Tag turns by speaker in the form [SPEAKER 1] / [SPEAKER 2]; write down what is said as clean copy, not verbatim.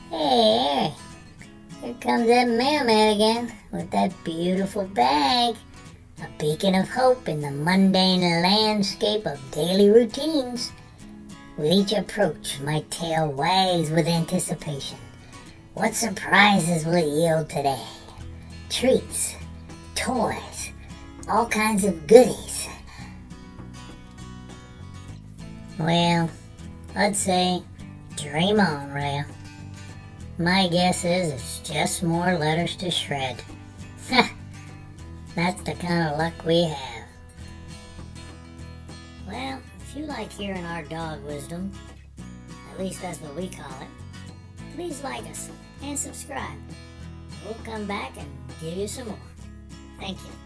[SPEAKER 1] Hey, here comes that mailman again with that beautiful bag. A beacon of hope in the mundane landscape of daily routines. With each approach, my tail wags with anticipation. What surprises will it yield today? Treats, toys, all kinds of goodies. Well, I'd say dream on, Rail. My guess is it's just more letters to shred. That's the kind of luck we have. Well, if you like hearing our dog wisdom, at least that's what we call it, please like us and subscribe. We'll come back and give you some more. Thank you.